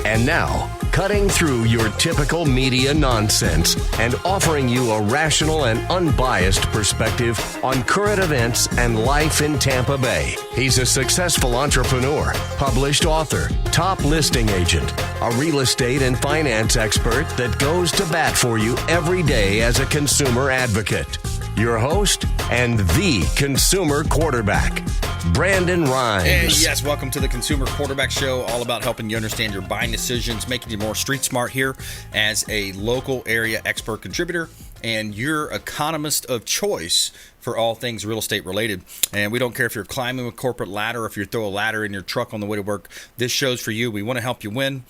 And now, cutting through your typical media nonsense and offering you a rational and unbiased perspective on current events and life in Tampa Bay. He's a successful entrepreneur, published author, top listing agent, a real estate and finance expert that goes to bat for you every day as a consumer advocate. Your host and the consumer quarterback, Brandon Rhymes. And yes, welcome to the Consumer Quarterback Show, all about helping you understand your buying decisions, making you more street smart here as a local area expert contributor and your economist of choice for all things real estate related. And we don't care if you're climbing a corporate ladder or if you throw a ladder in your truck on the way to work. This show's for you. We want to help you win.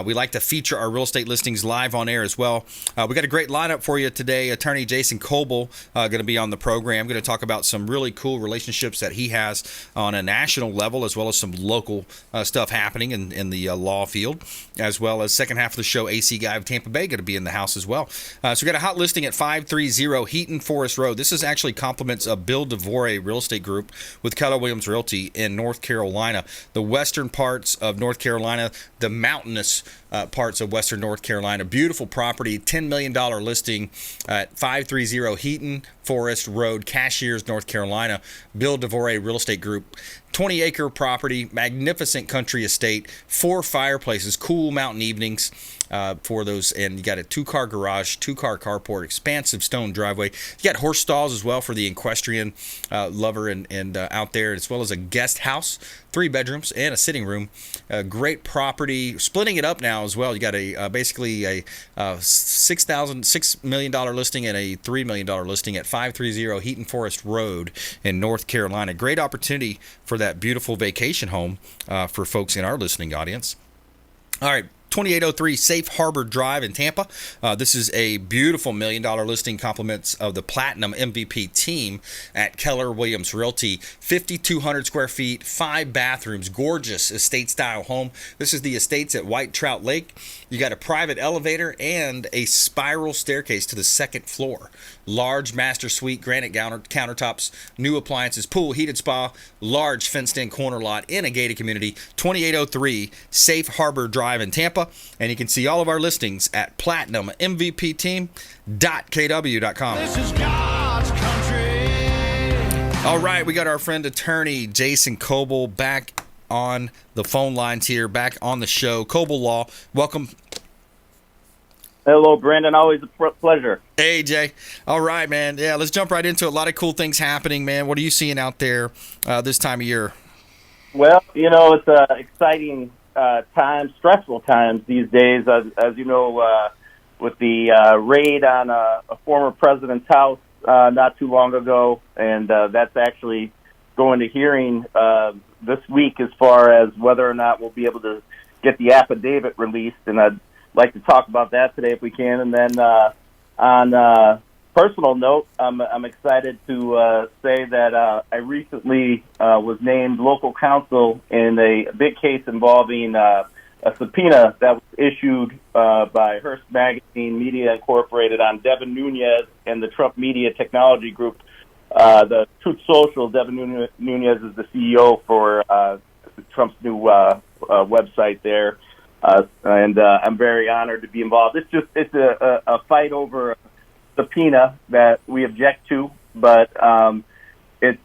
We like to feature our real estate listings live on air as well. We got a great lineup for you today. Attorney Jason Kobal going to be on the program. Going to talk about some really cool relationships that he has on a national level, as well as some local stuff happening in the law field, as well as second half of the show, AC Guy of Tampa Bay going to be in the house as well. So we got a hot listing at 530 Heaton Forest Road. This is actually compliments of Bill DeVore Real Estate Group with Keller Williams Realty in North Carolina. The western parts of North Carolina, the mountainous parts of western North Carolina. Beautiful property, $10 million listing at 530 Heaton Forest Road, Cashiers, North Carolina. Bill DeVore Real Estate Group. 20-acre property, magnificent country estate, 4 fireplaces, cool mountain evenings for those, and you got a 2-car garage, 2-car carport, expansive stone driveway. You got horse stalls as well for the equestrian lover and out there, as well as a guest house, 3 bedrooms and a sitting room. Great property, splitting it up now as well. You got a basically a $6 million listing and a $3 million listing at 530 Heaton Forest Road in North Carolina. Great opportunity for that beautiful vacation home for folks in our listening audience. All right. 2803 Safe Harbor Drive in Tampa. This is a beautiful $1 million listing, compliments of the Platinum MVP team at Keller Williams Realty. 5,200 square feet, 5 bathrooms, gorgeous estate-style home. This is the estates at White Trout Lake. You got a private elevator and a spiral staircase to the second floor. Large master suite, granite countertops, new appliances, pool, heated spa, large fenced-in corner lot in a gated community. 2803 Safe Harbor Drive in Tampa. And you can see all of our listings at platinummvpteam.kw.com. This is God's country. All right, we got our friend attorney Jason Kobal back on the phone lines here, back on the show. Kobal Law, welcome. Hello, Brandon. Always a pleasure. Hey, Jay. All right, man. Yeah, let's jump right into it. A lot of cool things happening, man. What are you seeing out there this time of year? Well, it's exciting times, stressful times these days, as you know, with the raid on a former president's house not too long ago, and that's actually going to hearing this week as far as whether or not we'll be able to get the affidavit released, and I'd like to talk about that today if we can. And then on a personal note, I'm excited to say that I recently was named local counsel in a big case involving a subpoena that was issued by Hearst Magazine Media Incorporated on Devin Nunes and the Trump Media Technology Group. The Truth Social, Devin Nunes is the CEO for Trump's new website there. And I'm very honored to be involved. It's a fight over a subpoena that we object to, but it's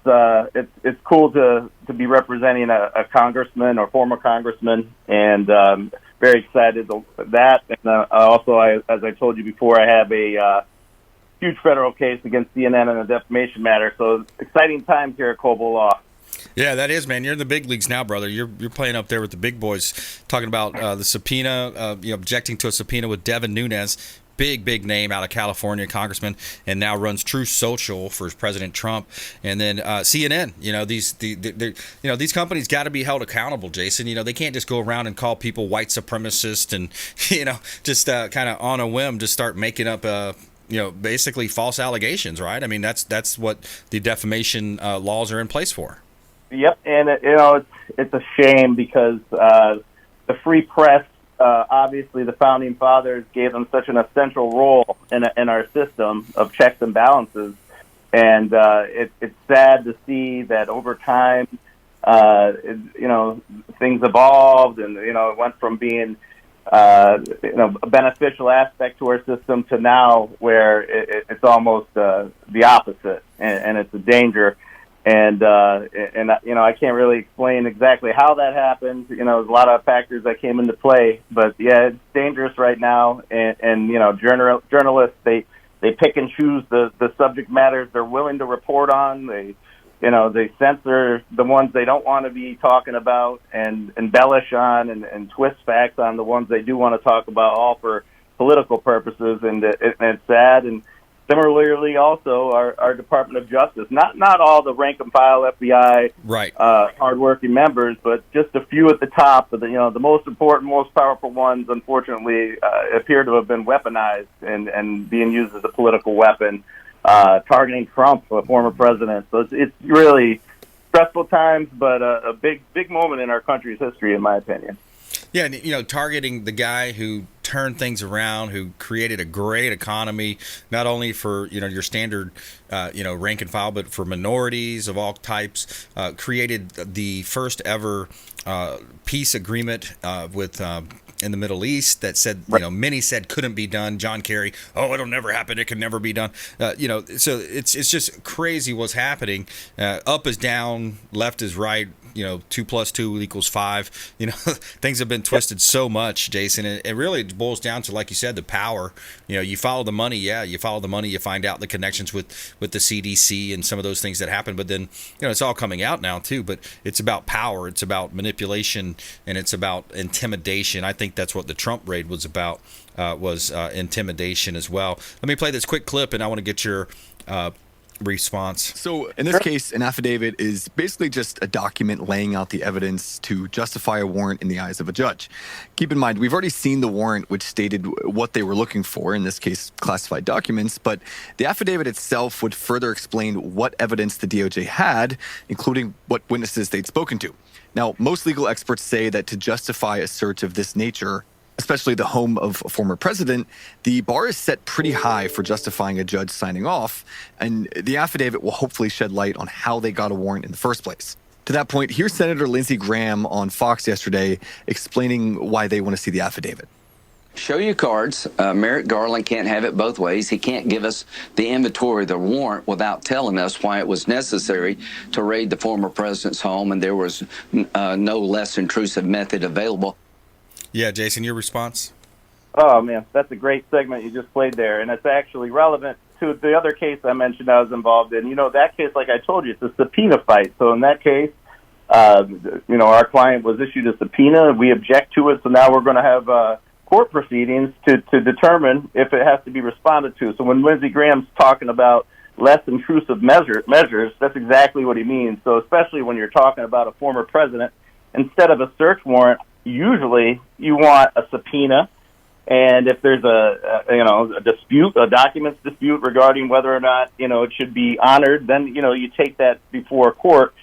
cool to be representing a congressman or former congressman, and very excited that. And also, as I told you before, I have a huge federal case against CNN in a defamation matter. So exciting times here at Kobal Law. Yeah, that is, man. You're in the big leagues now, brother. You're playing up there with the big boys, talking about the subpoena, objecting to a subpoena with Devin Nunes, big name out of California, congressman, and now runs Truth Social for President Trump, and then CNN. These companies got to be held accountable, Jason. They can't just go around and call people white supremacists and just kind of on a whim just start making up basically false allegations, right? I mean, that's what the defamation laws are in place for. Yep, and it's a shame because the free press, obviously the founding fathers gave them such an essential role in our system of checks and balances, and it's sad to see that over time, things evolved, and it went from being a beneficial aspect to our system to now where it's almost the opposite, and it's a danger. And I can't really explain exactly how that happened. There's a lot of factors that came into play, but yeah, it's dangerous right now. And journalists, they pick and choose the subject matters they're willing to report on. They censor the ones they don't want to be talking about and embellish on and twist facts on the ones they do want to talk about, all for political purposes. And it's sad. And similarly, also our Department of Justice, not all the rank and file FBI right, hardworking members, but just a few at the top. But the most important, most powerful ones, unfortunately, appear to have been weaponized and being used as a political weapon, targeting Trump, a former president. So it's really stressful times, but a big moment in our country's history, in my opinion. Yeah, and targeting the guy who turned things around, who created a great economy, not only for your standard rank and file, but for minorities of all types. Created the first ever peace agreement with in the Middle East that said, many said couldn't be done. John Kerry, it'll never happen. It can never be done. So it's just crazy what's happening. Up is down, left is right. 2 + 2 = 5. Things have been twisted so much, Jason. It really boils down to, like you said, the power. You follow the money. Yeah, you follow the money. You find out the connections with the CDC and some of those things that happen. But then, it's all coming out now too. But it's about power. It's about manipulation, and it's about intimidation. I think that's what the Trump raid was about. Was intimidation as well. Let me play this quick clip, and I want to get your response. So in this case, an affidavit is basically just a document laying out the evidence to justify a warrant in the eyes of a judge. Keep in mind, we've already seen the warrant, which stated what they were looking for, in this case, classified documents, but the affidavit itself would further explain what evidence the DOJ had, including what witnesses they'd spoken to. Now, most legal experts say that to justify a search of this nature, especially the home of a former president, the bar is set pretty high for justifying a judge signing off, and the affidavit will hopefully shed light on how they got a warrant in the first place. To that point, here's Senator Lindsey Graham on Fox yesterday explaining why they want to see the affidavit. Show your cards. Merrick Garland can't have it both ways. He can't give us the inventory of the warrant without telling us why it was necessary to raid the former president's home, and there was no less intrusive method available. Yeah, Jason, your response? Oh, man, that's a great segment you just played there, and it's actually relevant to the other case I mentioned I was involved in. That case, like I told you, it's a subpoena fight. So in that case, our client was issued a subpoena. We object to it, so now we're going to have court proceedings to determine if it has to be responded to. So when Lindsey Graham's talking about less intrusive measures, that's exactly what he means. So especially when you're talking about a former president, instead of a search warrant, usually you want a subpoena, and if there's a dispute, a documents dispute regarding whether or not it should be honored, then you take that before court.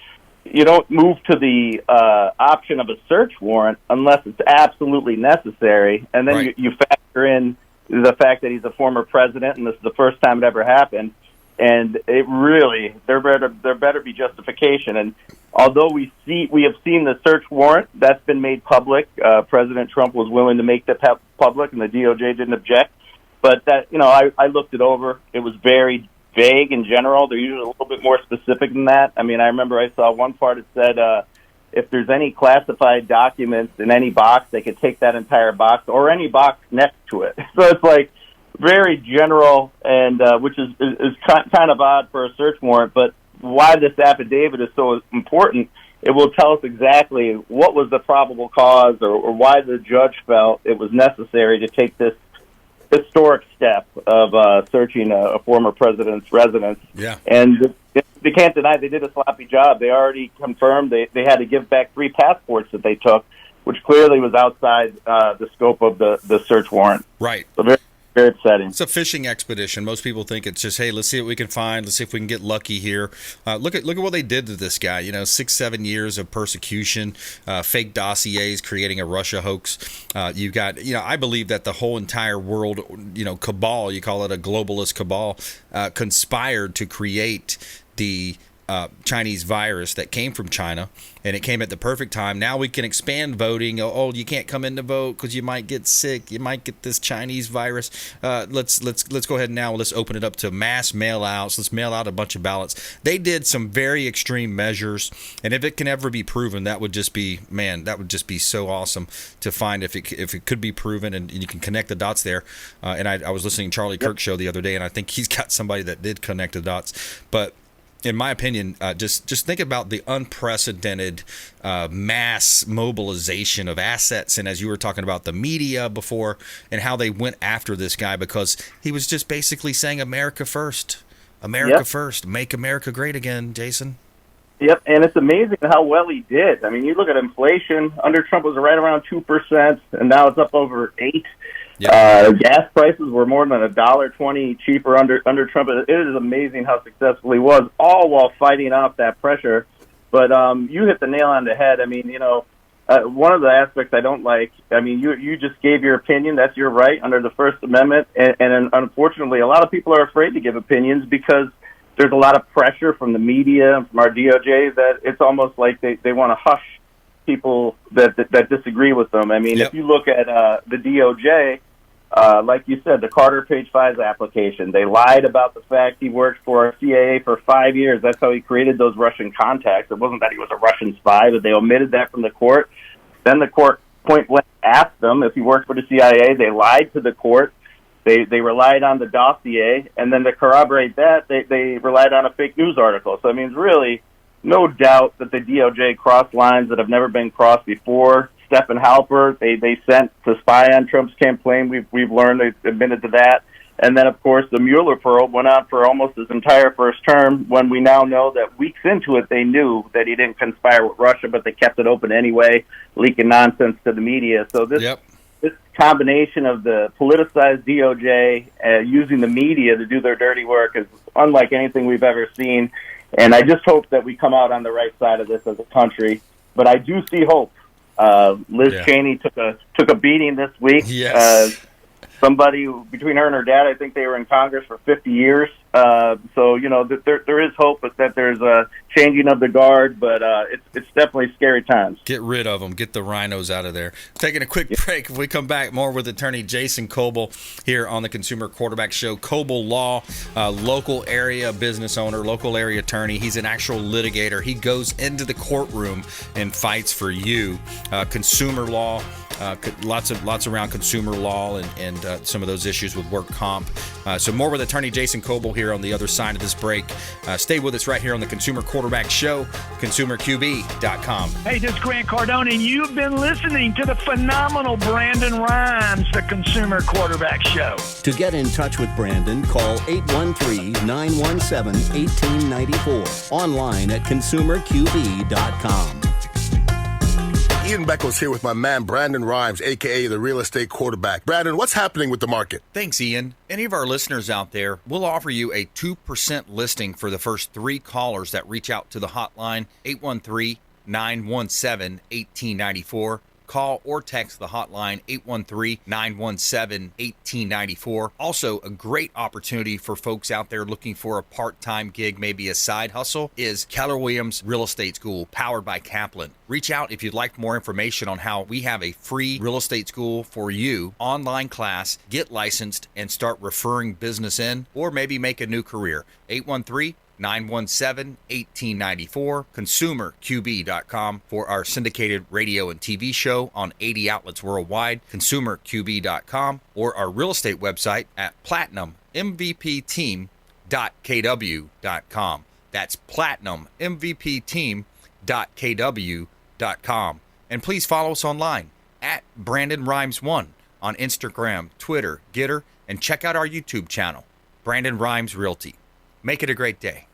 You don't move to the option of a search warrant unless it's absolutely necessary, and then right. you factor in the fact that he's a former president, and this is the first time it ever happened. And it really, there better be justification. And although we have seen the search warrant that's been made public, President Trump was willing to make that public, and the DOJ didn't object. But that, I looked it over. It was very vague in general. They're usually a little bit more specific than that. I mean, I remember I saw one part that said if there's any classified documents in any box, they could take that entire box or any box next to it. So it's like very general, and which is kind of odd for a search warrant. But why this affidavit is so important, it will tell us exactly what was the probable cause or why the judge felt it was necessary to take this historic step of searching a former president's residence. Yeah. And they can't deny they did a sloppy job. They already confirmed they had to give back 3 passports that they took, which clearly was outside the scope of the search warrant. Right. So very upsetting. It's a fishing expedition. Most people think it's just, hey, let's see what we can find. Let's see if we can get lucky here. Look at what they did to this guy. 6-7 years of persecution, fake dossiers, creating a Russia hoax. You've got, I believe that the whole entire world, cabal, you call it a globalist cabal, conspired to create the Chinese virus that came from China, and it came at the perfect time. Now we can expand voting. Oh, you can't come in to vote because you might get sick. You might get this Chinese virus. Let's go ahead now. Let's open it up to mass mail-outs. Let's mail out a bunch of ballots. They did some very extreme measures, and if it can ever be proven, that would just be so awesome to find if it could be proven, and you can connect the dots there. And I was listening to Charlie Kirk's show the other day, and I think he's got somebody that did connect the dots, but. In my opinion, just think about the unprecedented mass mobilization of assets, and as you were talking about the media before, and how they went after this guy because he was just basically saying America first, first, make America great again, Jason. Yep, and it's amazing how well he did. I mean, you look at inflation. Under Trump was right around 2%, and now it's up over 8%. Yep. Gas prices were more than $1.20 cheaper under Trump. It is amazing how successful he was, all while fighting off that pressure. But you hit the nail on the head. I mean, one of the aspects I don't like, I mean, you just gave your opinion. That's your right under the First Amendment. And unfortunately, a lot of people are afraid to give opinions because there's a lot of pressure from the media and from our DOJ that it's almost like they want to hush people that disagree with them. I mean, If you look at the DOJ, like you said, the Carter Page 5 application, they lied about the fact he worked for CIA for 5 years. That's how he created those Russian contacts. It wasn't that he was a Russian spy, but they omitted that from the court. Then the court point blank asked them if he worked for the CIA. They lied to the court. They relied on the dossier, and then to corroborate that, they relied on a fake news article. So, I mean, it's really no doubt that the DOJ crossed lines that have never been crossed before. Stephen Halper, they sent to spy on Trump's campaign. We've learned, they admitted to that. And then, of course, the Mueller probe went on for almost his entire first term, when we now know that weeks into it, they knew that he didn't conspire with Russia, but they kept it open anyway, leaking nonsense to the media. So this combination of the politicized DOJ using the media to do their dirty work is unlike anything we've ever seen. And I just hope that we come out on the right side of this as a country. But I do see hope. Liz Cheney took a beating this week. Yes. Somebody between her and her dad, I think they were in Congress for 50 years. So there is hope, but that there's a changing of the guard. But it's definitely scary times. Get rid of them. Get the rhinos out of there. Taking a quick break. If we come back, more with attorney Jason Kobal here on the Consumer Quarterback Show. Kobal Law, local area business owner, local area attorney. He's an actual litigator. He goes into the courtroom and fights for you. Consumer law. Lots around consumer law and some of those issues with work comp. So more with attorney Jason Kobal here on the other side of this break. Stay with us right here on the Consumer Quarterback Show, consumerqb.com. Hey, this is Grant Cardone, and you've been listening to the phenomenal Brandon Rhymes, the Consumer Quarterback Show. To get in touch with Brandon, call 813-917-1894. Online at consumerqb.com. Ian Beckles here with my man Brandon Rhymes, a.k.a. the real estate quarterback. Brandon, what's happening with the market? Thanks, Ian. Any of our listeners out there, we'll offer you a 2% listing for the first 3 callers that reach out to the hotline, 813-917-1894. Call or text the hotline, 813-917-1894. Also, a great opportunity for folks out there looking for a part-time gig, maybe a side hustle, is Keller Williams Real Estate School, powered by Kaplan. Reach out if you'd like more information on how we have a free real estate school for you, online class, get licensed, and start referring business in, or maybe make a new career. 813-917-1894, consumerqb.com for our syndicated radio and TV show on 80 outlets worldwide, consumerqb.com, or our real estate website at platinummvpteam.kw.com. That's platinummvpteam.kw.com. And please follow us online at Brandon Rhymes 1 on Instagram, Twitter, Getter, and check out our YouTube channel, Brandon Rhymes Realty. Make it a great day.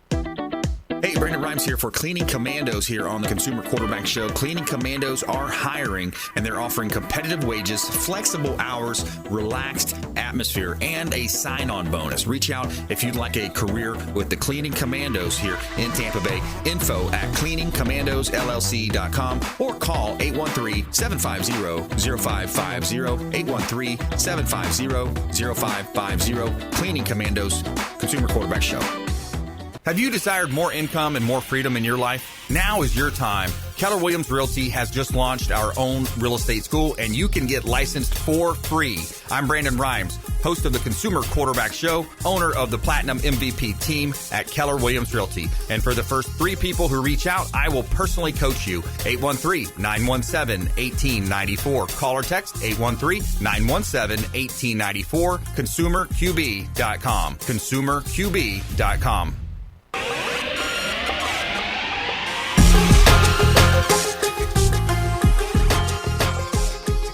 Hey, Brandon Rhymes here for Cleaning Commandos here on the Consumer Quarterback Show. Cleaning Commandos are hiring, and they're offering competitive wages, flexible hours, relaxed atmosphere, and a sign-on bonus. Reach out if you'd like a career with the Cleaning Commandos here in Tampa Bay. Info at cleaningcommandosllc.com or call 813-750-0550, 813-750-0550. Cleaning Commandos, Consumer Quarterback Show. Have you desired more income and more freedom in your life? Now is your time. Keller Williams Realty has just launched our own real estate school, and you can get licensed for free. I'm Brandon Rhymes, host of the Consumer Quarterback Show, owner of the Platinum MVP team at Keller Williams Realty. And for the first 3 people who reach out, I will personally coach you. 813-917-1894. Call or text 813-917-1894. ConsumerQB.com. ConsumerQB.com.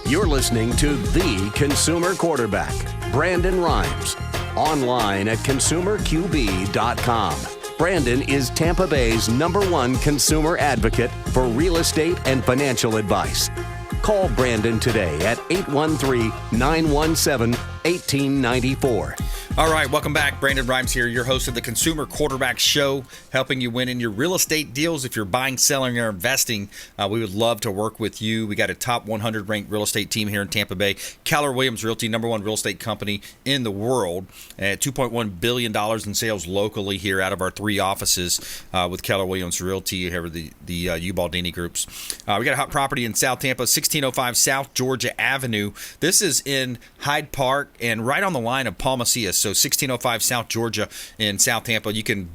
You're listening to The Consumer Quarterback, Brandon Rhymes, online at consumerqb.com. Brandon is Tampa Bay's #1 consumer advocate for real estate and financial advice. Call Brandon today at 813-917-1894. All right, welcome back. Brandon Rhymes here, your host of the Consumer Quarterback Show, helping you win in your real estate deals. If you're buying, selling, or investing, we would love to work with you. We got a top 100 ranked real estate team here in Tampa Bay. Keller Williams Realty, #1 real estate company in the world, at $2.1 billion in sales locally here out of our 3 offices with Keller Williams Realty, here the U-Baldini groups. We got a hot property in South Tampa, 1605 South Georgia Avenue. This is in Hyde Park and right on the line of Palma Cias. So 1605 South Georgia in South Tampa. You can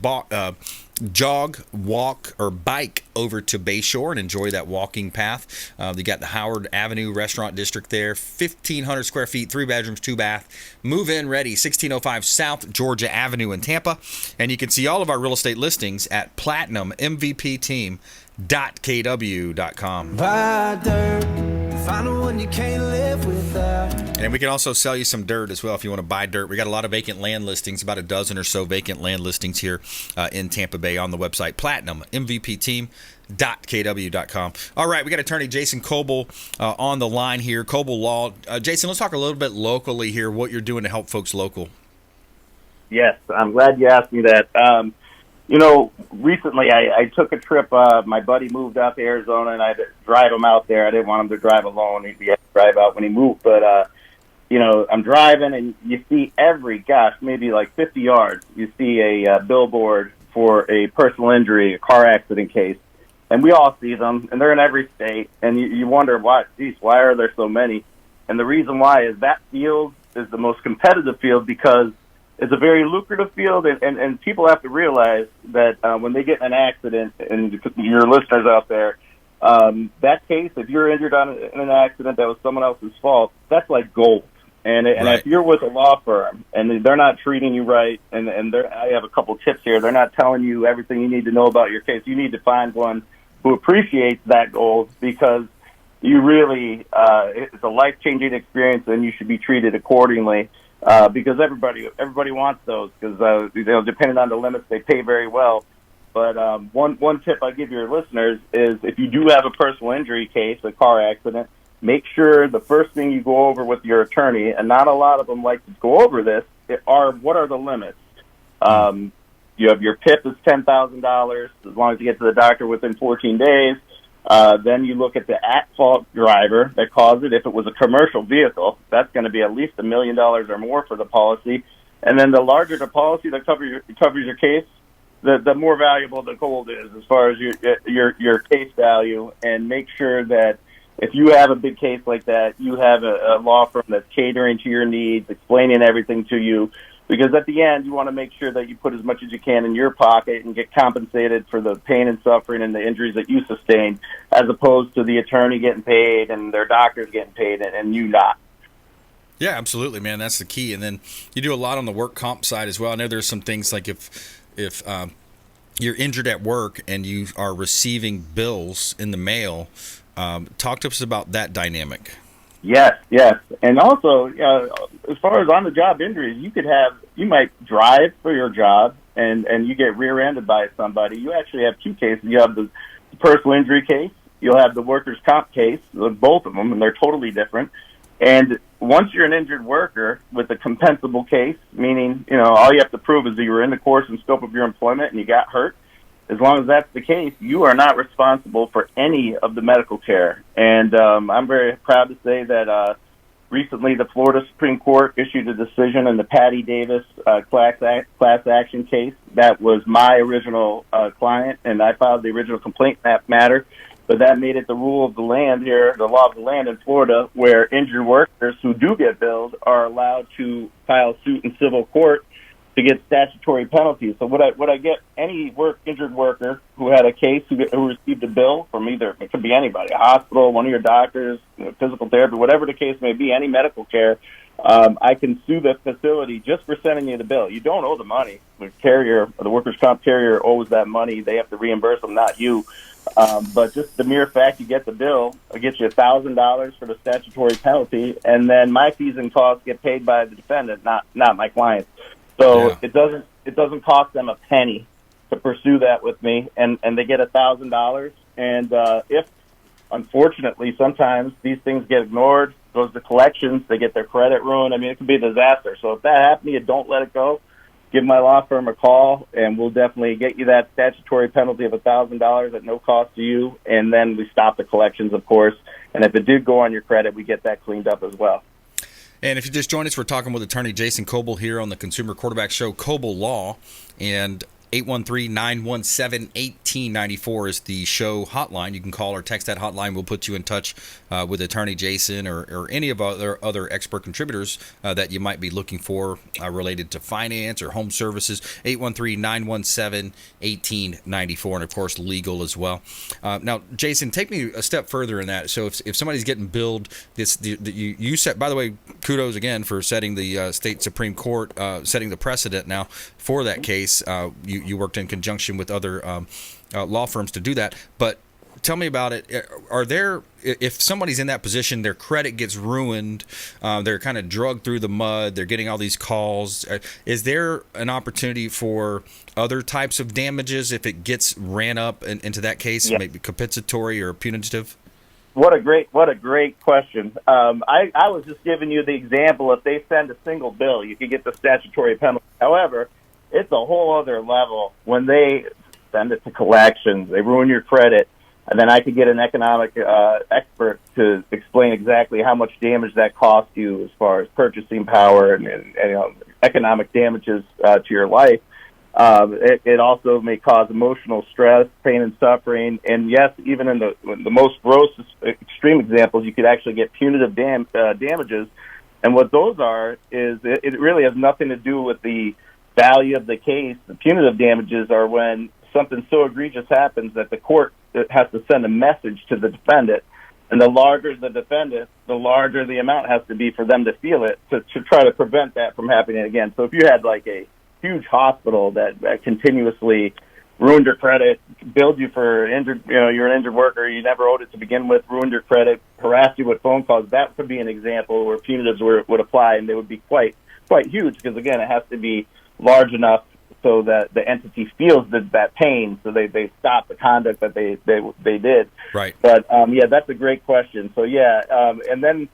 jog, walk, or bike over to Bayshore and enjoy that walking path. You got the Howard Avenue Restaurant District there. 1,500 square feet, 3 bedrooms, 2 bath. Move-in ready, 1605 South Georgia Avenue in Tampa. And you can see all of our real estate listings at platinummvpteam.kw.com. Buy dirt, find the one you can't live without. And we can also sell you some dirt as well if you want to buy dirt. We got a lot of vacant land listings, about a dozen or so vacant land listings here in Tampa Bay on the website, platinummvpteam.kw.com. All right, we got attorney Jason Kobal on the line here, Kobal Law. Jason, let's talk a little bit locally here, what you're doing to help folks local. Yes, I'm glad you asked me that. Recently I took a trip. My buddy moved out to Arizona, and I had to drive him out there. I didn't want him to drive alone. He had to drive out when he moved. But, I'm driving, and you see maybe like 50 yards, you see a billboard for a personal injury, a car accident case. And we all see them, and they're in every state. And you wonder, why are there so many? And the reason why is that field is the most competitive field because it's a very lucrative field, and people have to realize that when they get in an accident, and your listeners out there, that case, if you're injured in an accident that was someone else's fault, that's like gold. And Right. If you're with a law firm and they're not treating you right, and I have a couple tips here. They're not telling you everything you need to know about your case. You need to find one who appreciates that gold because you really it's a life-changing experience, and you should be treated accordingly. Because everybody wants those because depending on the limits, they pay very well. But one tip I give your listeners is if you do have a personal injury case, a car accident, make sure the first thing you go over with your attorney, and not a lot of them like to go over this, what are the limits? You have your PIP is $10,000 as long as you get to the doctor within 14 days. Then you look at the at-fault driver that caused it. If it was a commercial vehicle, that's going to be at least $1 million or more for the policy. And then the larger the policy that covers your case, the more valuable the gold is as far as your case value. And make sure that if you have a big case like that, you have a law firm that's catering to your needs, explaining everything to you. Because at the end, you want to make sure that you put as much as you can in your pocket and get compensated for the pain and suffering and the injuries that you sustained, as opposed to the attorney getting paid and their doctors getting paid and you not. Yeah, absolutely, man. That's the key. And then you do a lot on the work comp side as well. I know there's some things like if you're injured at work and you are receiving bills in the mail, talk to us about that dynamic. Yes. And also, as far as on-the-job injuries, you might drive for your job and you get rear-ended by somebody. You actually have 2 cases. You have the personal injury case. You'll have the workers' comp case, both of them, and they're totally different. And once you're an injured worker with a compensable case, meaning, all you have to prove is that you were in the course and scope of your employment and you got hurt, as long as that's the case, you are not responsible for any of the medical care. And I'm very proud to say that recently the Florida Supreme Court issued a decision in the Patty Davis class action case. That was my original client, and I filed the original complaint in that matter. But that made it the rule of the land here, the law of the land in Florida, where injured workers who do get billed are allowed to file suit in civil court to get statutory penalties. So would I get any injured worker who had a case who received a bill from either, it could be anybody, a hospital, one of your doctors, physical therapy, whatever the case may be, any medical care, I can sue the facility just for sending you the bill. You don't owe the money. The workers' comp carrier owes that money. They have to reimburse them, not you. But just the mere fact you get the bill, it gets you $1,000 for the statutory penalty, and then my fees and costs get paid by the defendant, not my client. So yeah. It doesn't cost them a penny to pursue that with me, and they get $1,000. And if unfortunately sometimes these things get ignored, goes to collections, they get their credit ruined. I mean, it could be a disaster. So if that happens to you, don't let it go. Give my law firm a call, and we'll definitely get you that statutory penalty of $1,000 at no cost to you, and then we stop the collections, of course. And if it did go on your credit, we get that cleaned up as well. And if you just joined us, we're talking with attorney Jason Kobal here on the Consumer Quarterback Show, Kobal Law, and 813-917-1894 is the show hotline. You can call or text that hotline. We'll put you in touch with attorney Jason or any of our other expert contributors that you might be looking for related to finance or home services. 813-917-1894, and of course legal as well. Now, Jason, take me a step further in that. So if somebody's getting billed, you set. By the way, kudos again for setting the state Supreme Court, setting the precedent now for that case. You worked in conjunction with other law firms to do that. But tell me about it. If somebody's in that position, their credit gets ruined, they're kind of dragged through the mud, they're getting all these calls, is there an opportunity for other types of damages if it gets ran up into that case, yeah, maybe compensatory or punitive? What a great question. I was just giving you the example. If they send a single bill, you could get the statutory penalty. However, it's a whole other level when they send it to collections. They ruin your credit, and then I could get an economic expert to explain exactly how much damage that costs you as far as purchasing power and economic damages to your life. It also may cause emotional stress, pain, and suffering. And yes, even in the most gross extreme examples, you could actually get punitive damages. And what those are is it really has nothing to do with the value of the case. The punitive damages are when something so egregious happens that the court has to send a message to the defendant. And the larger the defendant, the larger the amount has to be for them to feel it to try to prevent that from happening again. So if you had like a huge hospital that continuously ruined your credit, billed you for injured, you're an injured worker, you never owed it to begin with, ruined your credit, harassed you with phone calls, that could be an example where punitives would apply, and they would be quite huge because, again, it has to be large enough so that the entity feels that pain, so they stop the conduct that they did. Right. But, yeah, that's a great question. So, yeah, and then,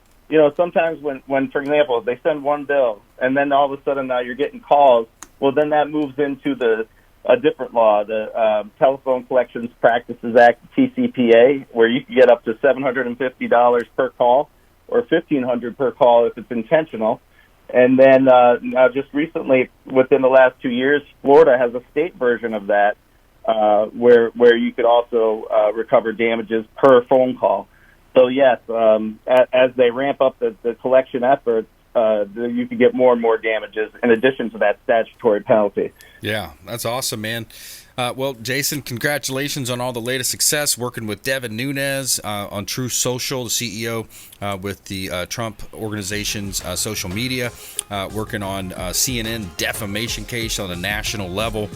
sometimes when, for example, they send one bill, and then all of a sudden now you're getting calls, well, then that moves into a different law, the Telephone Collections Practices Act, TCPA, where you can get up to $750 per call or $1,500 per call if it's intentional. And then now just recently, within the last 2 years, Florida has a state version of that where you could also recover damages per phone call. So, yes, as they ramp up the collection efforts, you can get more and more damages in addition to that statutory penalty. Yeah, that's awesome, man. Well, Jason, congratulations on all the latest success working with Devin Nunes on True Social, the CEO with the Trump organization's social media, working on CNN defamation case on a national level.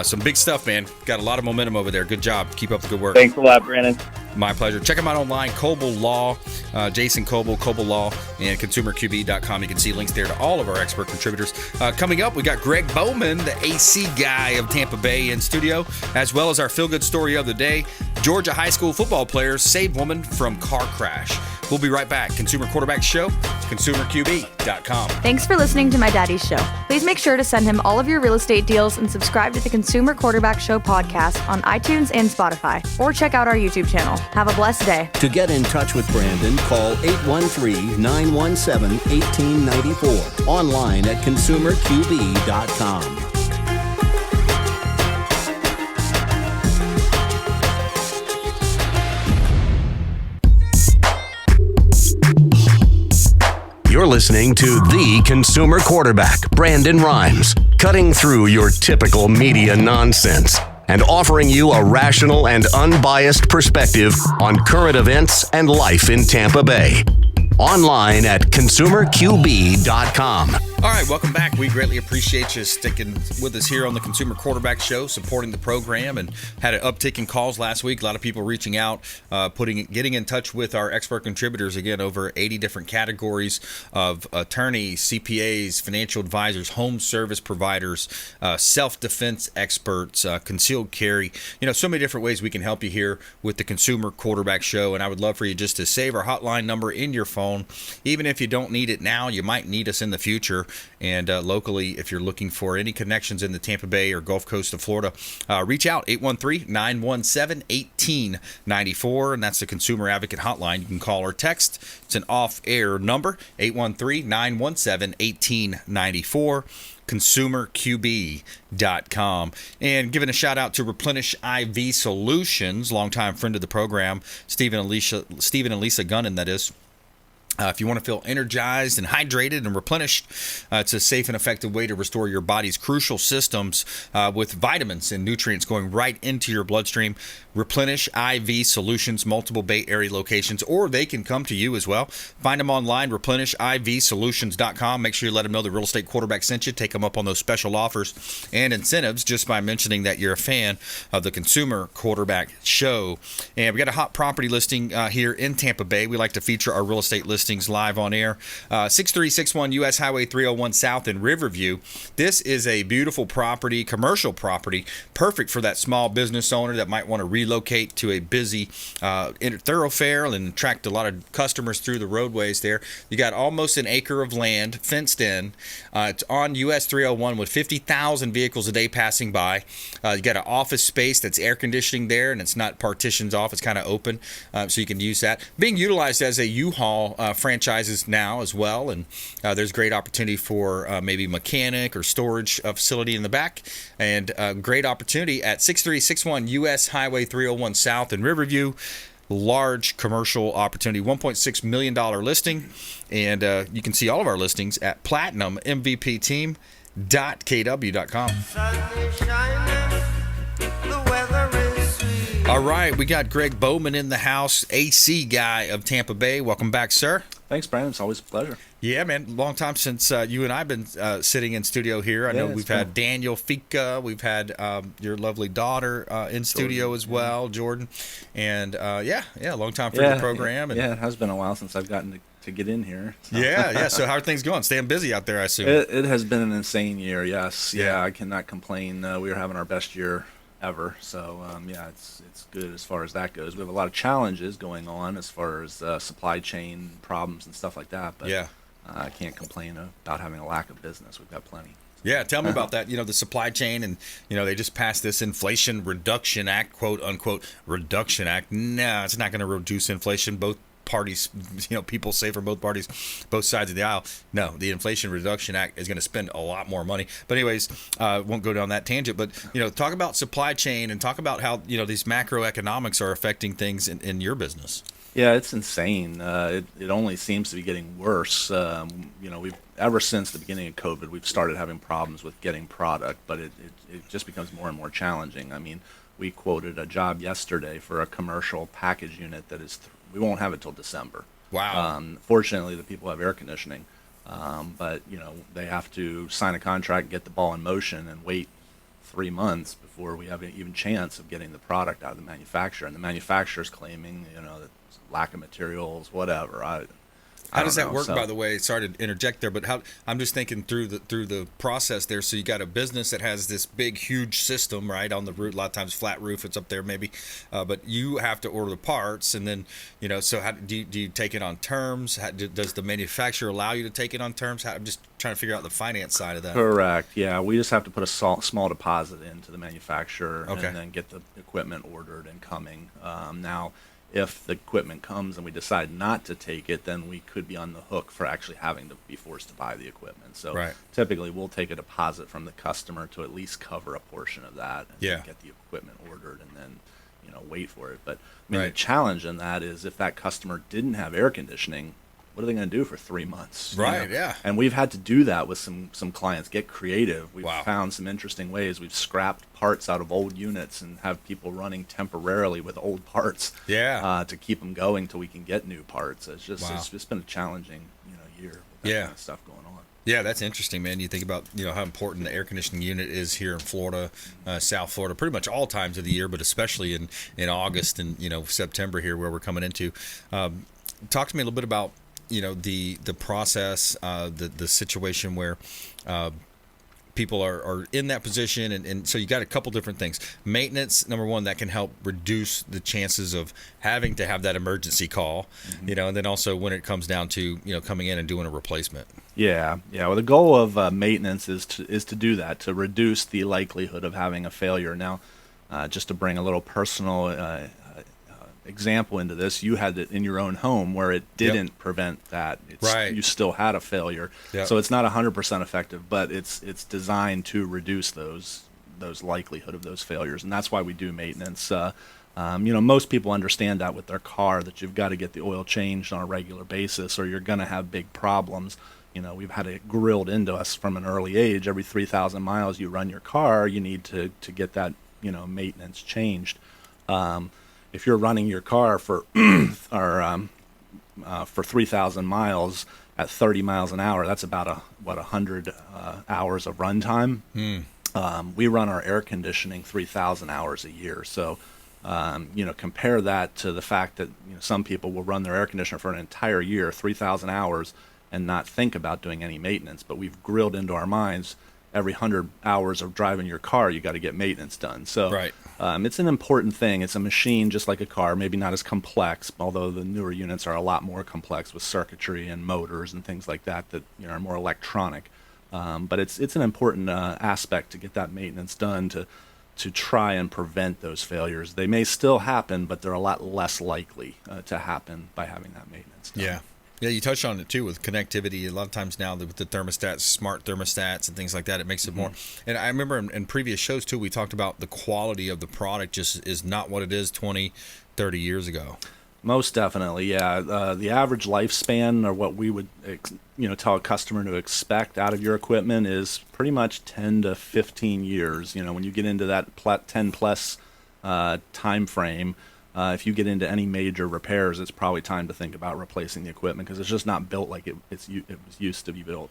Some big stuff, man. Got a lot of momentum over there. Good job. Keep up the good work. Thanks a lot, Brandon. My pleasure. Check him out online, Kobal Law, Jason Kobal, Kobal Law, and consumerqb.com. You can see links there to all of our expert contributors. Coming up, we got Gregg Bowman, the AC guy of Tampa Bay, in studio, as well as our feel-good story of the day. Georgia high school football players save woman from car crash. We'll be right back. Consumer Quarterback Show, consumerqb.com. Thanks for listening to my daddy's show. Please make sure to send him all of your real estate deals and subscribe to the Consumer Quarterback Show podcast on iTunes and Spotify, or check out our YouTube channel. Have a blessed day. To get in touch with Brandon, call 813-917-1894. Online at consumerqb.com. You're listening to the Consumer Quarterback, Brandon Rhymes, cutting through your typical media nonsense and offering you a rational and unbiased perspective on current events and life in Tampa Bay. Online at consumerqb.com. All right, welcome back. We greatly appreciate you sticking with us here on the Consumer Quarterback Show, supporting the program, and had an uptick in calls last week. A lot of people reaching out, getting in touch with our expert contributors. Again, over 80 different categories of attorneys, CPAs, financial advisors, home service providers, self-defense experts, concealed carry. So many different ways we can help you here with the Consumer Quarterback Show. And I would love for you just to save our hotline number in your phone. Even if you don't need it now, you might need us in the future. And locally, if you're looking for any connections in the Tampa Bay or Gulf Coast of Florida, reach out, 813-917-1894, and that's the Consumer Advocate Hotline. You can call or text. It's an off-air number, 813-917-1894. consumerqb.com. And giving a shout out to Replenish IV Solutions, longtime friend of the program, Stephen and Lisa Gunnan, that is. If you want to feel energized and hydrated and replenished, it's a safe and effective way to restore your body's crucial systems with vitamins and nutrients going right into your bloodstream. Replenish IV Solutions, multiple Bay Area locations, or they can come to you as well. Find them online, replenishivsolutions.com. Make sure you let them know the Real Estate Quarterback sent you. Take them up on those special offers and incentives just by mentioning that you're a fan of the Consumer Quarterback Show. And we got a hot property listing here in Tampa Bay. We like to feature our real estate listings live on air. 6361 US Highway 301 South in Riverview. This is a beautiful property, commercial property, perfect for that small business owner that might want to relocate to a busy thoroughfare and attract a lot of customers through the roadways there. You got almost an acre of land fenced in. It's on US 301 with 50,000 vehicles a day passing by. You got an office space that's air conditioning there, and it's not partitions off. It's kind of open, so you can use that. Being utilized as a U-Haul franchises now as well, and there's great opportunity for maybe mechanic or storage facility in the back, and great opportunity at 6361 US Highway 301 South in Riverview. Large commercial opportunity, $1.6 million listing, and you can see all of our listings at platinummvpteam.kw.com. All right, we got Gregg Bowman in the house, AC guy of Tampa Bay. Welcome back, sir. Thanks, Brandon. It's always a pleasure. Yeah, man. Long time since you and I have been sitting in studio here. I know we've had Daniel Fika. We've had your lovely daughter in studio as well, Jordan. And, long time for the program. And it has been a while since I've gotten to get in here. So. Yeah. So how are things going? Staying busy out there, I assume. It has been an insane year, yes. Yeah, I cannot complain. We are having our best year ever. So, it's good as far as that goes. We have a lot of challenges going on as far as supply chain problems and stuff like that. But I can't complain about having a lack of business. We've got plenty. Yeah, tell me about that. The supply chain, and they just passed this Inflation Reduction Act, quote unquote Reduction Act. No, it's not going to reduce inflation. Both parties, people say from both parties, both sides of the aisle, no, the Inflation Reduction Act is going to spend a lot more money. But anyways, won't go down that tangent. But talk about supply chain and talk about how these macroeconomics are affecting things in your business. Yeah, it's insane. It only seems to be getting worse. We've ever since the beginning of COVID, we've started having problems with getting product, but it just becomes more and more challenging. I mean, we quoted a job yesterday for a commercial package unit that is we won't have it till December. Wow. Fortunately, the people have air conditioning, but they have to sign a contract, get the ball in motion, and wait 3 months before we have an even chance of getting the product out of the manufacturer. And the manufacturer's claiming, that lack of materials, whatever. How does that work, by the way? Sorry to interject there, but I'm just thinking through the process there. So you got a business that has this big, huge system, right, on the roof. A lot of times flat roof, it's up there maybe, but you have to order the parts, and then So how do you take it on terms? Does the manufacturer allow you to take it on terms? I'm just trying to figure out the finance side of that. Correct. Yeah, we just have to put a small deposit into the manufacturer, and then get the equipment ordered and coming. Now, if the equipment comes and we decide not to take it, then we could be on the hook for actually having to be forced to buy the equipment. So typically we'll take a deposit from the customer to at least cover a portion of that and then get the equipment ordered and then wait for it. But I mean, the challenge in that is if that customer didn't have air conditioning, what are they going to do for 3 months? Right, yeah. And we've had to do that with some clients, get creative. We've found some interesting ways. We've scrapped parts out of old units and have people running temporarily with old parts to keep them going till we can get new parts. It's just been a challenging year with that kind of stuff going on. Yeah, that's interesting, man. You think about how important the air conditioning unit is here in Florida, South Florida, pretty much all times of the year, but especially in August and September here where we're coming into. Talk to me a little bit about the process, the situation where people are in that position, and so you got a couple different things. Maintenance, number one, that can help reduce the chances of having to have that emergency call, and then also when it comes down to coming in and doing a replacement. Yeah. Well, the goal of maintenance is to do that, to reduce the likelihood of having a failure. Now, just to bring a little personal example into this, you had it in your own home where it didn't prevent that. You still had a failure. So it's not 100% effective, but it's designed to reduce those likelihood of those failures, and that's why we do maintenance. Most people understand that with their car, that you've got to get the oil changed on a regular basis or you're going to have big problems. We've had it grilled into us from an early age. Every 3,000 miles you run your car, you need to get that maintenance changed. If you're running your car for 3,000 miles at 30 miles an hour, that's about 100 hours of runtime. We run our air conditioning 3,000 hours a year. So, compare that to the fact that some people will run their air conditioner for an entire year, 3,000 hours, and not think about doing any maintenance. But we've grilled into our minds every 100 hours of driving your car, you got to get maintenance done. So it's an important thing. It's a machine just like a car, maybe not as complex, although the newer units are a lot more complex with circuitry and motors and things like that are more electronic. But it's an important aspect to get that maintenance done to try and prevent those failures. They may still happen, but they're a lot less likely to happen by having that maintenance done. Yeah, you touched on it too with connectivity. A lot of times now with the thermostats, smart thermostats and things like that, it makes it more. And I remember in previous shows too, we talked about the quality of the product just is not what it is 20, 30 years ago. Most definitely, yeah. The average lifespan, or what we would tell a customer to expect out of your equipment, is pretty much 10 to 15 years. When you get into that 10 plus time frame, if you get into any major repairs, it's probably time to think about replacing the equipment because it's just not built like it was used to be built.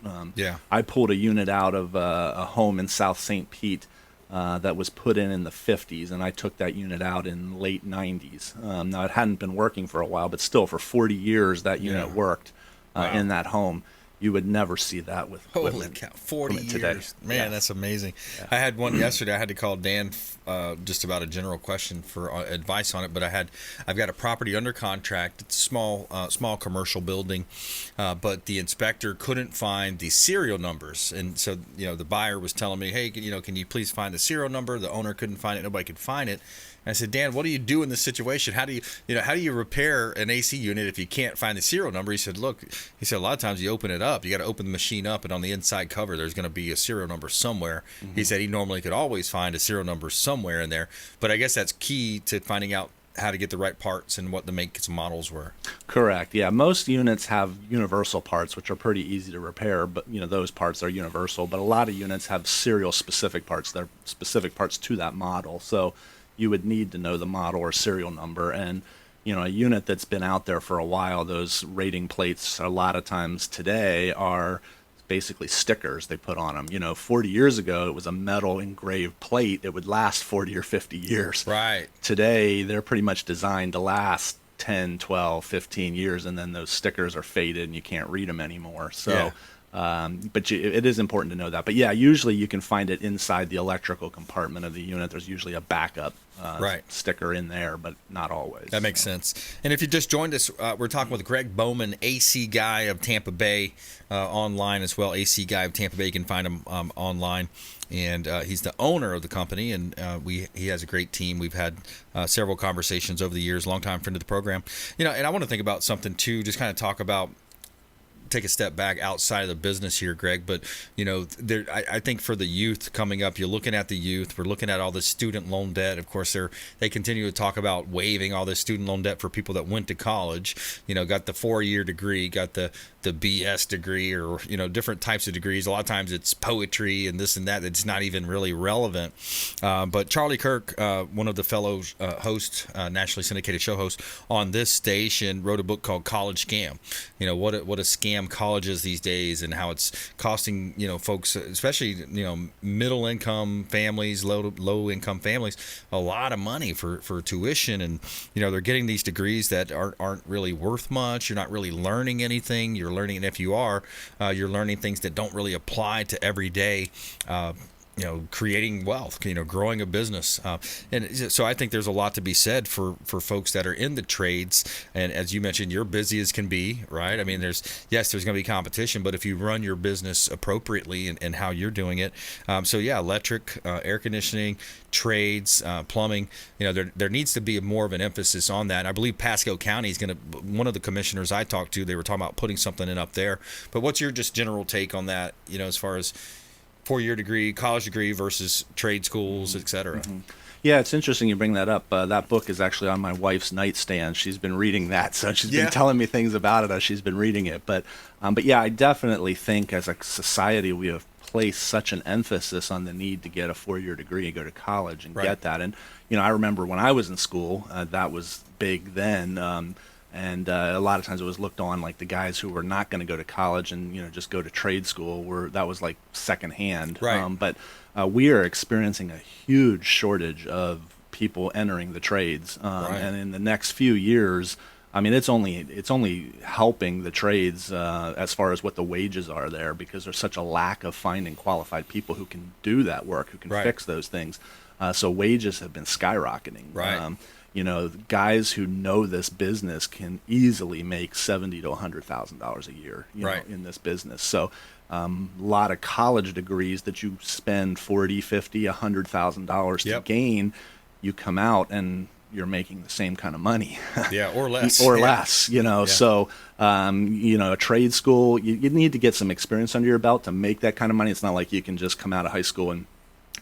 I pulled a unit out of a home in South St. Pete that was put in the 50s, and I took that unit out in late 90s. Now, it hadn't been working for a while, but still, for 40 years, that unit worked in that home. You would never see that with equipment. Holy cow, 40 years. Today. Man, that's amazing. I had one yesterday. I had to call Dan just about a general question for advice on it, but I've got a property under contract. It's a small commercial building, but the inspector couldn't find the serial numbers. And so, the buyer was telling me, hey, can you please find the serial number? The owner couldn't find it. Nobody could find it. And I said, Dan, what do you do in this situation? How do you repair an AC unit if you can't find the serial number? He said, a lot of times you open it up. You got to open the machine up, and on the inside cover, there's going to be a serial number somewhere. He said he normally could always find a serial number somewhere in there. But I guess that's key to finding out how to get the right parts and what the makes and models were. Correct. Yeah, most units have universal parts, which are pretty easy to repair, but those parts are universal. But a lot of units have serial specific parts. They're specific parts to that model. So you would need to know the model or serial number. And a unit that's been out there for a while, those rating plates a lot of times today are basically stickers they put on them. 40 years ago, it was a metal engraved plate. It would last 40 or 50 years. Right. Today, they're pretty much designed to last 10, 12, 15 years, and then those stickers are faded and you can't read them anymore. So, but it is important to know that. But yeah, usually you can find it inside the electrical compartment of the unit. There's usually a backup sticker in there, but not always. That makes sense. And if you just joined us, we're talking with Gregg Bowman, AC Guy of Tampa Bay, online as well. AC Guy of Tampa Bay, you can find him online. And he's the owner of the company, and he has a great team. We've had several conversations over the years, longtime friend of the program. And I want to think about something too, just kind of talk about, take a step back outside of the business here, Greg, but I think for the youth coming up, you're looking at the youth, we're looking at all the student loan debt. Of course, they continue to talk about waiving all this student loan debt for people that went to college, got the 4-year degree, got the BS degree, or different types of degrees. A lot of times it's poetry and this and that that's not even really relevant. But Charlie Kirk, one of the fellow hosts, nationally syndicated show hosts on this station, wrote a book called College Scam. What a scam college is these days, and how it's costing folks, especially middle income families, low income families, a lot of money for tuition. And they're getting these degrees that aren't really worth much. You're not really learning anything. You're learning, and if you are, you're learning things that don't really apply to everyday creating wealth, growing a business. And so I think there's a lot to be said for folks that are in the trades. And as you mentioned, you're busy as can be, right? I mean, there's going to be competition, but if you run your business appropriately and how you're doing it. Electric, air conditioning, trades, plumbing, there needs to be more of an emphasis on that. And I believe Pasco County is going to, one of the commissioners I talked to, they were talking about putting something in up there. But what's your just general take on that, as far as 4-year degree, college degree versus trade schools, et cetera? Mm-hmm. Yeah, it's interesting you bring that up. That book is actually on my wife's nightstand. She's been reading that, so she's been telling me things about it as she's been reading it. But yeah, I definitely think as a society we have placed such an emphasis on the need to get a 4-year degree and go to college and get that. And I remember when I was in school, that was big then. And a lot of times it was looked on like the guys who were not going to go to college and just go to trade school that was like secondhand. Right. But we are experiencing a huge shortage of people entering the trades, and in the next few years, I mean, it's only helping the trades as far as what the wages are there, because there's such a lack of finding qualified people who can do that work, who can fix those things. So wages have been skyrocketing. Right. Guys who know this business can easily make $70,000 to $100,000 a year, in this business. So, a lot of college degrees that you spend $40,000, $50,000, $100,000 to gain, you come out and you're making the same kind of money. Or less. less, So, a trade school, you need to get some experience under your belt to make that kind of money. It's not like you can just come out of high school and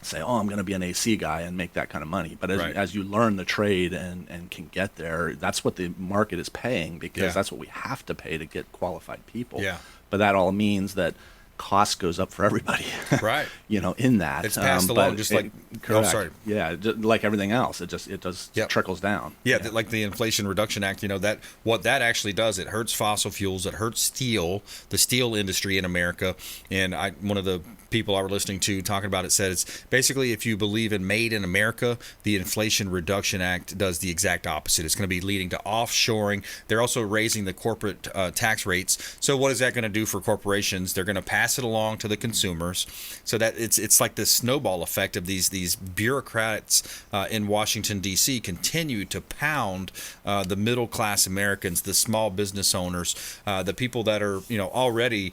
say, I'm going to be an AC guy and make that kind of money. But as you learn the trade and can get there, that's what the market is paying, because that's what we have to pay to get qualified people. Yeah. But that all means that cost goes up for everybody. Right. In that. It's passed along, just like, correct. Yeah, like everything else. It just trickles down. Yeah, like the Inflation Reduction Act, that what that actually does, it hurts fossil fuels, it hurts steel, the steel industry in America. And one of the people I were listening to talking about it said it's basically, if you believe in made in America, the Inflation Reduction Act does the exact opposite. It's going to be leading to offshoring. They're also raising the corporate tax rates. So what is that going to do for corporations? They're going to pass it along to the consumers, so that it's like this snowball effect of these bureaucrats in Washington, D.C. continue to pound the middle class Americans, the small business owners, the people that are already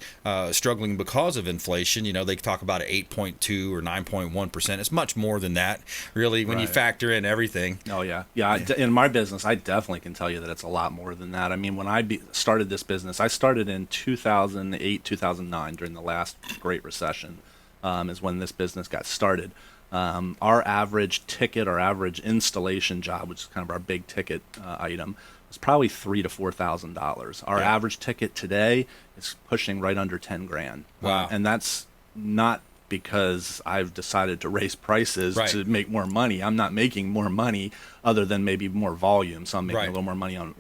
struggling because of inflation. They talk about 8.2 or 9.1%. It's much more than that, really, when you factor in everything. Oh, yeah. In my business, I definitely can tell you that it's a lot more than that. I mean, when I started this business, I started in 2008, 2009, during the last Great Recession, is when this business got started. Our average ticket, our average installation job, which is kind of our big ticket item, was probably $3,000 to $4,000. Our average ticket today is pushing right under $10,000. Wow. And that's not because I've decided to raise prices Right. to make more money. I'm not making more money other than maybe more volume. So I'm making Right. a little more money on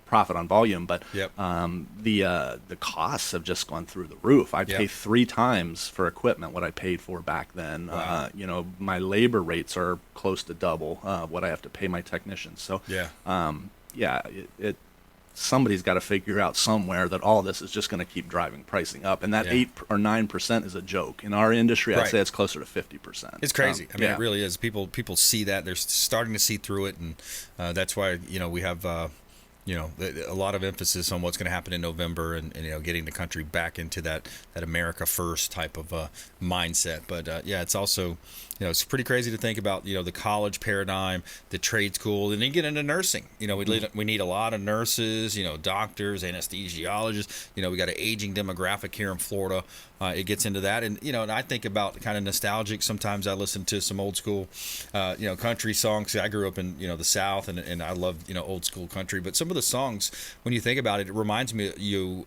profit on volume. But Yep. the costs have just gone through the roof. I Yep. pay 3 times for equipment what I paid for back then. Wow. My labor rates are close to double what I have to pay my technicians. So somebody's got to figure out somewhere that all this is just going to keep driving pricing up, and that 8 or 9% is a joke. In our industry, I'd Right. say it's closer to 50%. It's crazy. I mean, yeah. it really is. People see that. They're starting to see through it, and that's why we have a lot of emphasis on what's going to happen in November, and getting the country back into that America First type of mindset. But it's also it's pretty crazy to think about the college paradigm, the trade school, and then get into nursing. We need a lot of nurses, doctors, anesthesiologists. We got an aging demographic here in Florida. It gets into that, and and I think about kind of nostalgic. Sometimes I listen to some old school, country songs. I grew up in the South, and I love old school country. But some of the songs, when you think about it, it reminds me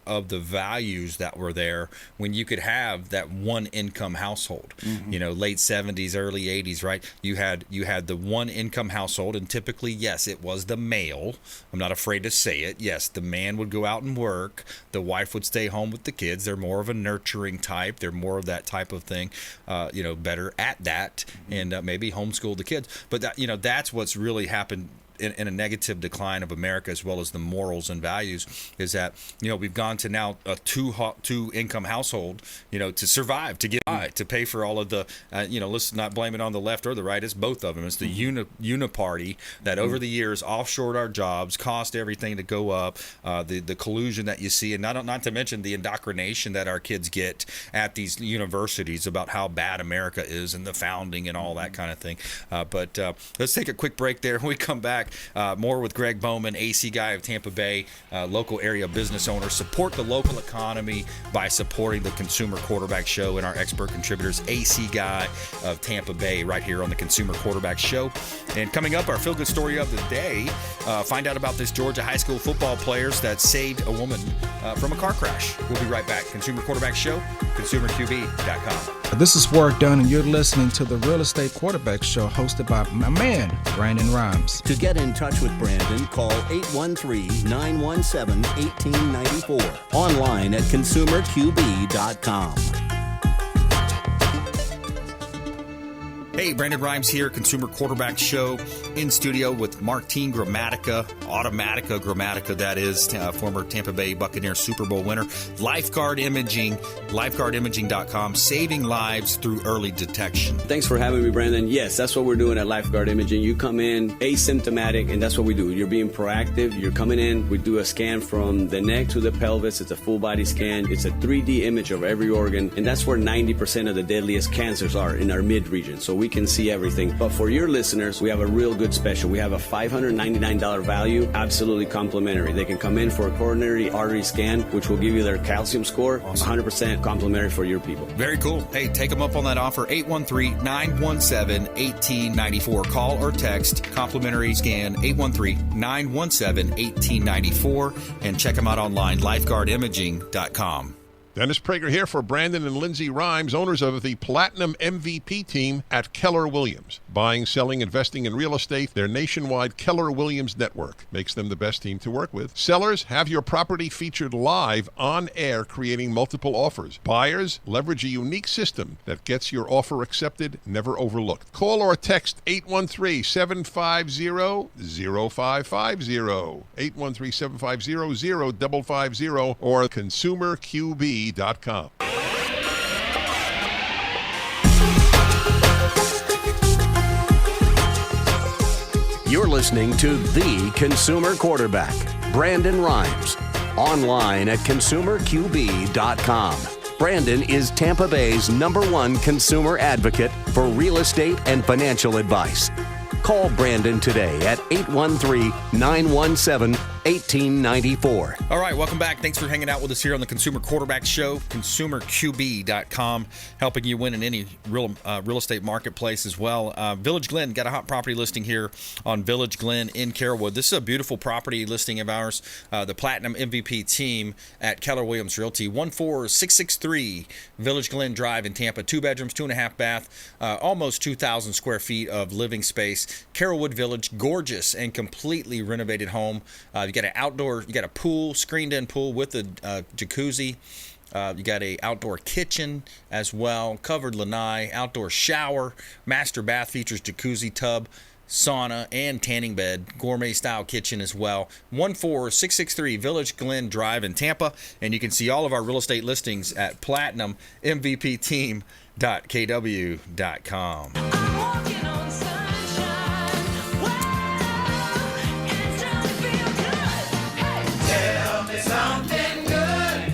of the values that were there when you could have that one income household. Late 70s, early 80s, right? You had the one income household, and typically, yes, it was the male. I'm not afraid to say it. Yes, the man would go out and work. The wife would stay home with the kids. They're more of a nurturing type. They're more of that type of thing. Better at that, and maybe homeschool the kids. But that's what's really happened in a negative decline of America, as well as the morals and values, is that we've gone to now a two income household to survive, to get by, to pay for all of the let's not blame it on the left or the right. It's both of them. It's the uniparty that over the years offshored our jobs, cost everything to go up, the collusion that you see, and not to mention the indoctrination that our kids get at these universities about how bad America is and the founding and all that kind of thing. But let's take a quick break there. When we come back, more with Gregg Bowman, AC guy of Tampa Bay, local area business owner. Support the local economy by supporting the Consumer Quarterback Show and our expert contributors, AC guy of Tampa Bay, right here on the Consumer Quarterback Show. And coming up, our feel-good story of the day. Find out about this Georgia high school football players that saved a woman from a car crash. We'll be right back. Consumer Quarterback Show, consumerqb.com. This is Warwick Dunn, and you're listening to the Real Estate Quarterback Show, hosted by my man, Brandon Rhymes. To get in touch with Brandon, call 813-917-1894. Online at consumerqb.com. Hey, Brandon Rhymes here, Consumer Quarterback Show, in studio with Martin Gramatica, that is, former Tampa Bay Buccaneer Super Bowl winner. Lifeguard Imaging, lifeguardimaging.com, saving lives through early detection. Thanks for having me, Brandon. Yes, that's what we're doing at Lifeguard Imaging. You come in asymptomatic, and that's what we do. You're being proactive. You're coming in. We do a scan from the neck to the pelvis. It's a full body scan. It's a 3D image of every organ, and that's where 90% of the deadliest cancers are, in our mid-region. So we can see everything. But for your listeners, we have a real good special. We have a $599 value, absolutely complimentary. They can come in for a coronary artery scan, which will give you their calcium score, 100% complimentary for your people. Very cool. Hey, take them up on that offer, 813-917-1894. Call or text, complimentary scan, 813-917-1894, and check them out online, lifeguardimaging.com. Dennis Prager here for Brandon and Lindsay Rhymes, owners of the Platinum MVP team at Keller Williams. Buying, selling, investing in real estate, their nationwide Keller Williams network makes them the best team to work with. Sellers, have your property featured live on air, creating multiple offers. Buyers, leverage a unique system that gets your offer accepted, never overlooked. Call or text 813-750-0550, 813-750-0550, or consumerqb.com. You're listening to The Consumer Quarterback, Brandon Rhymes, online at consumerqb.com. Brandon is Tampa Bay's #1 consumer advocate for real estate and financial advice. Call Brandon today at 813-917-1894. 1894. All right, welcome back. Thanks for hanging out with us here on the Consumer Quarterback Show. ConsumerQB.com, helping you win in any real estate marketplace as well. Village Glen, got a hot property listing here on Village Glen in Carrollwood. This is a beautiful property listing of ours. The Platinum MVP team at Keller Williams Realty, 14663 Village Glen Drive in Tampa. 2 bedrooms, 2.5 bath, almost 2,000 square feet of living space. Carrollwood Village, gorgeous and completely renovated home. You got a pool, screened-in pool with a jacuzzi. You got a outdoor kitchen as well, covered lanai, outdoor shower, master bath features jacuzzi tub, sauna, and tanning bed, gourmet-style kitchen as well. 14663 Village Glen Drive in Tampa, and you can see all of our real estate listings at platinummvpteam.kw.com.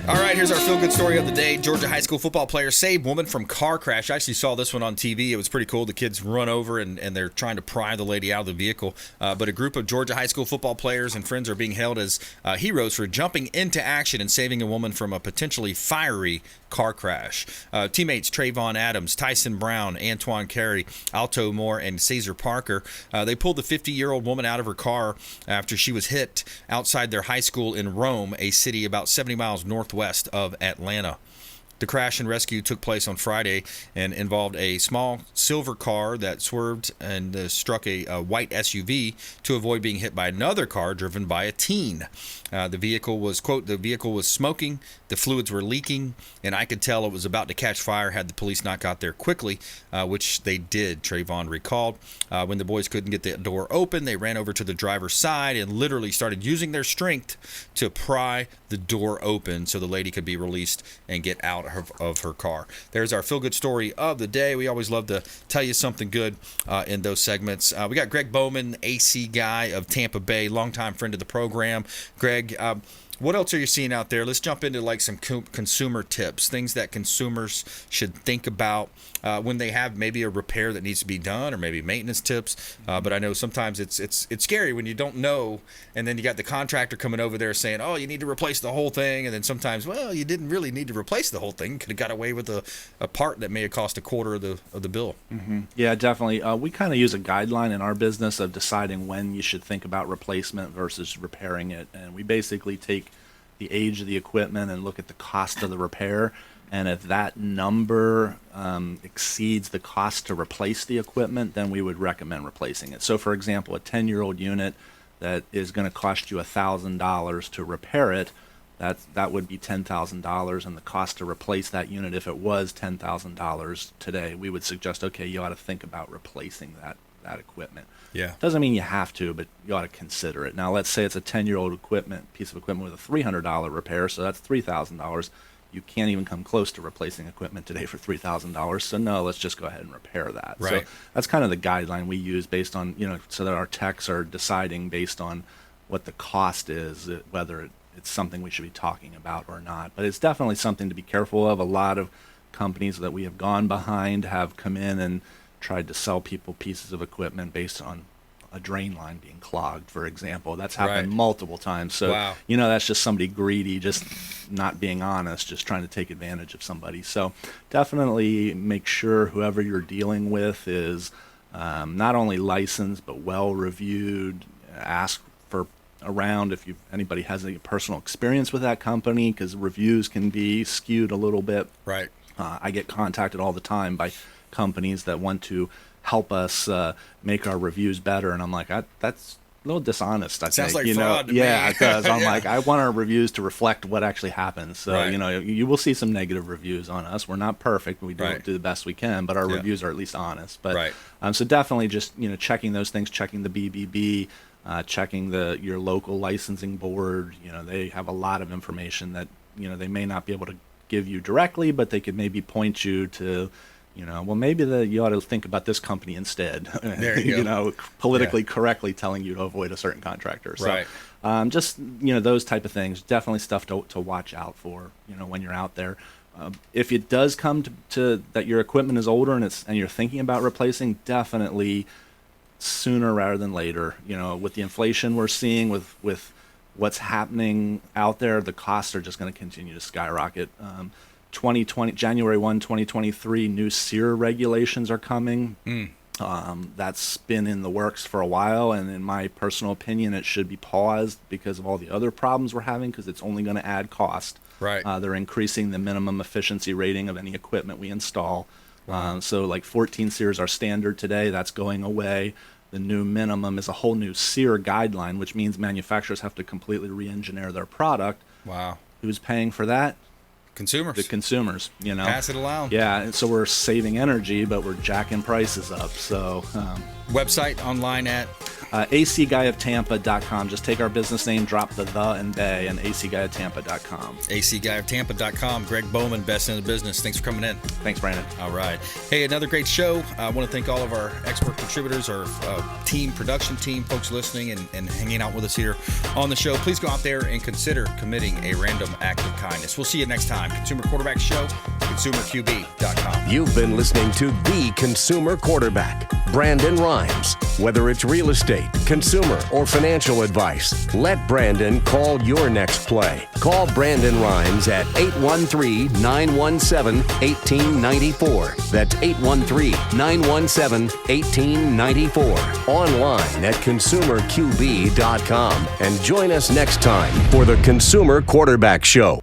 All right, here's our feel-good story of the day. Georgia high school football player saved woman from car crash. I actually saw this one on TV. It was pretty cool. The kids run over, and they're trying to pry the lady out of the vehicle. But a group of Georgia high school football players and friends are being hailed as heroes for jumping into action and saving a woman from a potentially fiery car crash. Teammates Trayvon Adams, Tyson Brown, Antoine Carey, Alto Moore, and Caesar Parker, they pulled the 50-year-old woman out of her car after she was hit outside their high school in Rome, a city about 70 miles northwest of Atlanta. The crash and rescue took place on Friday and involved a small silver car that swerved and struck a white SUV to avoid being hit by another car driven by a teen. The vehicle was, quote, the vehicle was smoking, the fluids were leaking, and I could tell it was about to catch fire had the police not got there quickly, which they did, Trayvon recalled. When the boys couldn't get the door open, they ran over to the driver's side and literally started using their strength to pry the door open so the lady could be released and get out of her car. There's our feel-good story of the day. We always love to tell you something good in those segments. We got Gregg Bowman, AC guy of Tampa Bay, longtime friend of the program. Greg, what else are you seeing out there? Let's jump into like some consumer tips, things that consumers should think about when they have maybe a repair that needs to be done, or maybe maintenance tips. But I know sometimes it's scary when you don't know, and then you got the contractor coming over there saying, "Oh, you need to replace the whole thing," and then sometimes, well, you didn't really need to replace the whole thing. Could have got away with a part that may have cost a quarter of the bill. Mm-hmm. Yeah, definitely. We kind of use a guideline in our business of deciding when you should think about replacement versus repairing it, and we basically take the age of the equipment and look at the cost of the repair, and if that number exceeds the cost to replace the equipment, then we would recommend replacing it. So for example, a 10-year-old unit that is going to cost you $1,000 to repair it, that would be $10,000, and the cost to replace that unit, if it was $10,000 today, we would suggest, okay, you ought to think about replacing that equipment. Yeah. Doesn't mean you have to, but you ought to consider it. Now, let's say it's a 10-year-old piece of equipment with a $300 repair, so that's $3,000. You can't even come close to replacing equipment today for $3,000. So no, let's just go ahead and repair that. Right. So that's kind of the guideline we use based on, so that our techs are deciding based on what the cost is, whether it's something we should be talking about or not. But it's definitely something to be careful of. A lot of companies that we have gone behind have come in and tried to sell people pieces of equipment based on a drain line being clogged, for example. That's happened multiple times. So, wow. That's just somebody greedy, just not being honest, just trying to take advantage of somebody. So definitely make sure whoever you're dealing with is not only licensed, but well-reviewed. Ask for around if anybody has any personal experience with that company, because reviews can be skewed a little bit. Right. I get contacted all the time by companies that want to help us make our reviews better, and I'm like, that's a little dishonest. I Sounds think, like fraud to yeah, me. it does. I'm Yeah. like, I want our reviews to reflect what actually happens. So, Right. You will see some negative reviews on us. We're not perfect. We don't do the best we can, but our reviews are at least honest. But Right. So definitely just checking those things, checking the BBB, checking your local licensing board. They have a lot of information that they may not be able to give you directly, but they could maybe point you to. Well, maybe you ought to think about this company instead. There you go. Politically correctly telling you to avoid a certain contractor. So, Right. just those type of things. Definitely stuff to watch out for. When you're out there. If it does come to that your equipment is older and you're thinking about replacing, definitely sooner rather than later. With the inflation we're seeing with what's happening out there, the costs are just going to continue to skyrocket. 2020 January 1, 2023, new Seer regulations are coming. That's been in the works for a while, and in my personal opinion, it should be paused because of all the other problems we're having, because it's only going to add cost. Right. They're increasing the minimum efficiency rating of any equipment we install. So like 14 Seers are standard today. That's going away. The new minimum is a whole new Seer guideline, which means manufacturers have to completely re-engineer their product. Wow. Who's paying for that? Consumers. The consumers, you know. Pass it along. Yeah, and so we're saving energy, but we're jacking prices up. So website online at acguyoftampa.com. Just take our business name, drop the and they, and acguyoftampa.com. acguyoftampa.com. Gregg Bowman, best in the business. Thanks for coming in. Thanks, Brandon. All right. Hey, another great show. I want to thank all of our expert contributors, our team, production team, folks listening and hanging out with us here on the show. Please go out there and consider committing a random act of kindness. We'll see you next time. Consumer Quarterback Show, consumerqb.com. You've been listening to The Consumer Quarterback, Brandon Rhymes. Whether it's real estate, consumer, or financial advice, let Brandon call your next play. Call Brandon Rhymes at 813-917-1894. That's 813-917-1894. Online at consumerqb.com. And join us next time for The Consumer Quarterback Show.